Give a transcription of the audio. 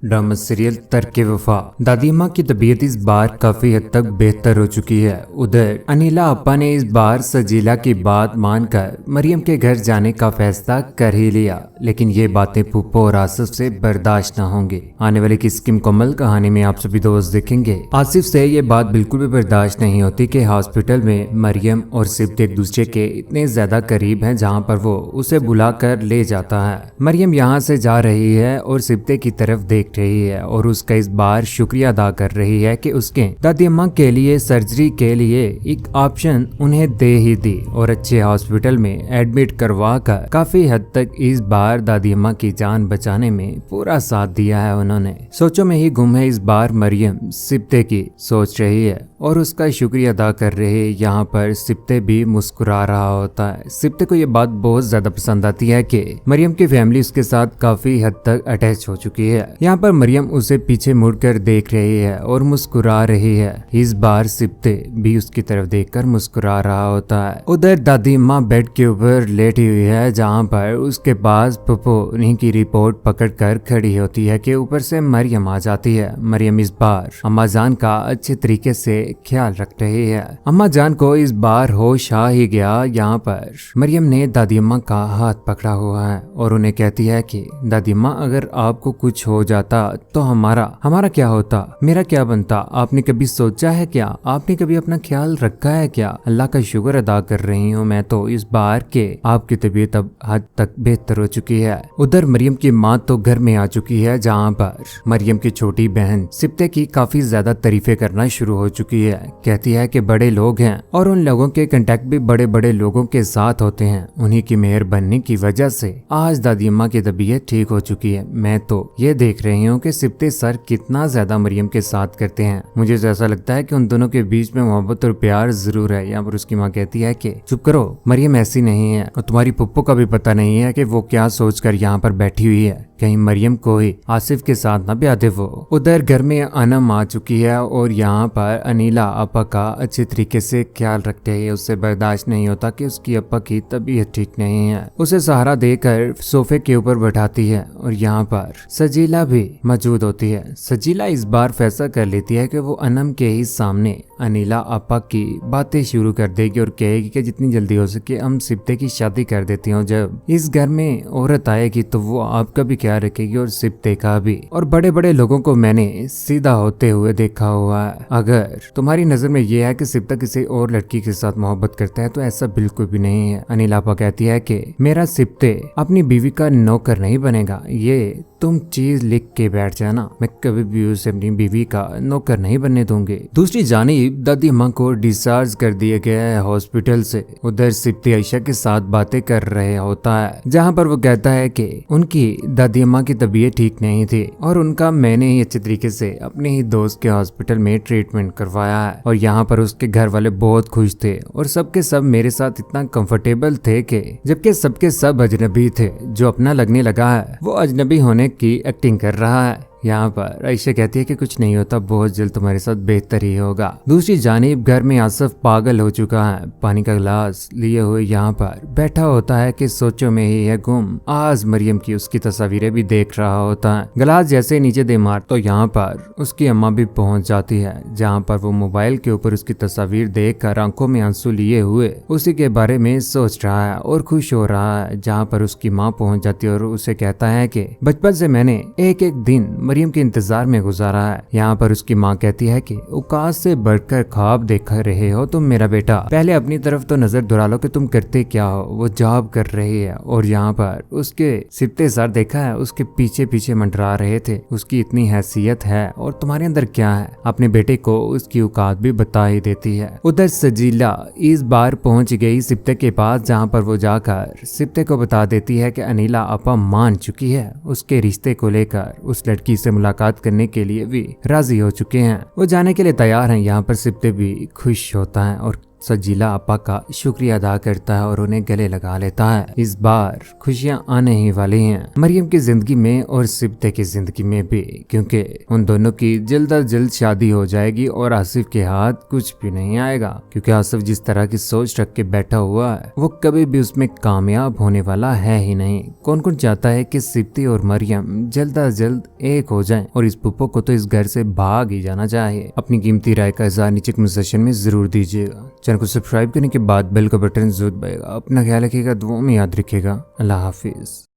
Drama serial तरके वफा। दादी माँ की तबीयत इस बार काफी हद तक बेहतर हो चुकी है। उधर अनिला अपा ने इस बार सजीला की बात मानकर मरियम के घर जाने का फैसला कर ही लिया, लेकिन ये बातें पुप्पो और आसिफ से बर्दाश्त न होंगी। आने वाली किसकी मुकम्मल कहानी में आप सभी दोस्त देखेंगे। आसिफ से ये बात बिल्कुल भी बर्दाश्त नहीं होती कि हॉस्पिटल में मरियम और सिब्त एक दूसरे के इतने ज्यादा करीब हैं, जहाँ पर वो उसे बुला कर ले जाता है। मरियम यहाँ से जा रही है और सिब्ते की तरफ देख रही है और उसका इस बार शुक्रिया अदा कर रही है कि उसके दादी अम्मा के लिए सर्जरी के लिए एक ऑप्शन उन्हें दे ही दी और अच्छे हॉस्पिटल में एडमिट करवा कर काफी हद तक इस बार दादी अम्मा की जान बचाने में पूरा साथ दिया है। उन्होंने सोचों में ही गुम है इस बार मरियम सिब्ते की सोच रही है और उसका शुक्रिया अदा कर रही है। यहाँ पर सिब्ते भी मुस्कुरा रहा होता है। सिब्ते को ये बात बहुत ज्यादा पसंद आती है कि मरियम की फैमिली उसके साथ काफी हद तक अटैच हो चुकी है। यहाँ पर मरियम उसे पीछे मुड़कर देख रही है और मुस्कुरा रही है। इस बार सिब्ते भी उसकी तरफ देखकर मुस्कुरा रहा होता है। उधर दादी माँ बेड के ऊपर लेटी हुई है, जहाँ पर उसके पास पुप्पो उन्हीं की रिपोर्ट पकड़कर खड़ी होती है कि ऊपर से मरियम आ जाती है। मरियम इस बार अम्मा जान का अच्छे तरीके से ख्याल रख रही है। अम्मा जान को इस बार होश आ ही गया। यहाँ पर मरियम ने दादी अम्मा का हाथ पकड़ा हुआ है और उन्हें कहती है कि दादी अम्मा, अगर आपको कुछ हो जाता तो हमारा क्या होता, मेरा क्या बनता? आपने कभी सोचा है क्या? आपने कभी अपना ख्याल रखा है क्या? अल्लाह का शुक्र अदा कर रही हूँ मैं तो इस बार के आपकी तबीयत अब हद तक बेहतर हो चुकी है। उधर मरियम की माँ तो घर में आ चुकी है, जहाँ पर मरियम की छोटी बहन सिब्ते की काफी ज्यादा तारीफें करना शुरू हो चुकी है। कहती है कि बड़े लोग हैं और उन लोगों के कांटेक्ट भी बड़े बड़े लोगों के साथ होते हैं, उन्हीं की मेहरबानी की वजह से आज दादी अम्मा की तबीयत ठीक हो चुकी है। मैं तो ये देख रही हूँ कि सिब्ते सर कितना ज्यादा मरियम के साथ करते हैं। मुझे तो ऐसा लगता है कि उन दोनों के बीच में मोहब्बत और प्यार जरूर है। यहाँ पर उसकी माँ कहती है कि चुप करो, मरियम ऐसी नहीं है और तुम्हारी पुप्पो का भी पता नहीं है कि वो क्या सोचकर यहाँ पर बैठी हुई है। कहीं मरियम को ही आसिफ के साथ न ब्याह दे वो। उधर घर में अनम आ चुकी है और यहाँ पर अनिला अपा का अच्छे तरीके से ख्याल रखते हैं। उससे बर्दाश्त नहीं होता कि उसकी अपा की तबीयत ठीक नहीं है। उसे सहारा देकर सोफे के ऊपर बैठाती है और यहाँ पर सजीला भी मौजूद होती है। सजीला इस बार फैसला कर लेती है कि वो अनम के ही सामने अनिला अपा की बातें शुरू कर देगी और कहेगी कि जितनी जल्दी हो सके हम सिब्ते की शादी कर देती हूँ। जब इस घर में औरत आएगी तो वो आपका भी ख्याल रखेगी और सिब्ते का भी। और बड़े बड़े लोगों को मैंने सीधा होते हुए देखा हुआ है। अगर तुम्हारी नजर में ये है कि सिब्ता किसी और लड़की के साथ मोहब्बत करता है तो ऐसा बिल्कुल भी नहीं है। अनिला अपा कहती है कि मेरा सिब्ते अपनी बीवी का नौकर नहीं बनेगा, ये तुम चीज लिख के बैठ जाना। मैं कभी भी उसे अपनी बीवी का नौकर नहीं बनने दूंगी। दूसरी जानिब दादी अम्मा को डिस्चार्ज कर दिया गया है हॉस्पिटल से। उधर सिब्ते आयशा के साथ बातें कर रहे होता है, जहाँ पर वो कहता है कि उनकी दादी अम्मा की तबीयत ठीक नहीं थी और उनका मैंने ही अच्छे तरीके से अपने ही दोस्त के हॉस्पिटल में ट्रीटमेंट करवाया है और यहाँ पर उसके घर वाले बहुत खुश थे और सबके सब मेरे साथ इतना कंफर्टेबल थे कि जबकि सबके सब अजनबी थे। जो अपना लगने लगा है वो अजनबी होने की एक्टिंग कर रहा है। यहाँ पर आयशा कहती है कि कुछ नहीं होता, बहुत जल्द तुम्हारे साथ बेहतर ही होगा। दूसरी जानिब घर में आसिफ पागल हो चुका है, पानी का गिलास लिए हुए यहाँ पर बैठा होता है कि सोचों में ही है गुम। आज मरियम की उसकी तस्वीरें भी देख रहा होता है। गिलास जैसे नीचे दे मार तो यहाँ पर उसकी अम्मा भी पहुंच जाती है, जहाँ पर वो मोबाइल के ऊपर उसकी तस्वीर देख कर आंखों में आंसू लिए हुए उसी के बारे में सोच रहा है और खुश हो रहा है। जहाँ पर उसकी माँ पहुंच जाती है और उसे कहता है कि बचपन से मैंने एक एक दिन मरियम के इंतजार में गुजारा है। यहाँ पर उसकी माँ कहती है कि औकात से बढ़कर ख्वाब देख रहे हो तुम मेरा बेटा, पहले अपनी तरफ तो नजर दुरा लो कि तुम करते क्या हो। वो जॉब कर रही है और यहाँ पर उसके सिब्ते सर देखा है, उसके पीछे पीछे मंडरा रहे थे। उसकी इतनी हैसियत है और तुम्हारे अंदर क्या है? अपने बेटे को उसकी औकात भी बता ही देती है। उधर सजीला इस बार पहुंच गई सिब्ते के पास, जहाँ पर वो जाकर सिब्ते को बता देती है कि अनिला अपा मान चुकी है उसके रिश्ते को लेकर। उस लड़की से मुलाकात करने के लिए भी राजी हो चुके हैं, वो जाने के लिए तैयार हैं। यहाँ पर सिब्ते भी खुश होता है और सजीला आपा का शुक्रिया अदा करता है और उन्हें गले लगा लेता है। इस बार खुशियां आने ही वाली हैं मरियम की जिंदगी में और सिब्ते की जिंदगी में भी, क्योंकि उन दोनों की जल्द अज जल्द शादी हो जाएगी और आसिफ के हाथ कुछ भी नहीं आएगा, क्योंकि आसिफ जिस तरह की सोच रख के बैठा हुआ है वो कभी भी उसमें कामयाब होने वाला है ही नहीं। कौन कौन चाहता है कि सिब्ती और मरियम जल्द अज जल्द एक हो जाएं और इस पुप्पो को तो इस घर से भाग ही जाना चाहिए। अपनी कीमती राय का इज़हार नीचे कमेंट सेक्शन में जरूर दीजिएगा। चैनल को सब्सक्राइब करने के बाद बेल का बटन जरूर दबाएगा। अपना ख्याल रखिएगा, दुआ में याद रखिएगा। अल्लाह हाफिज।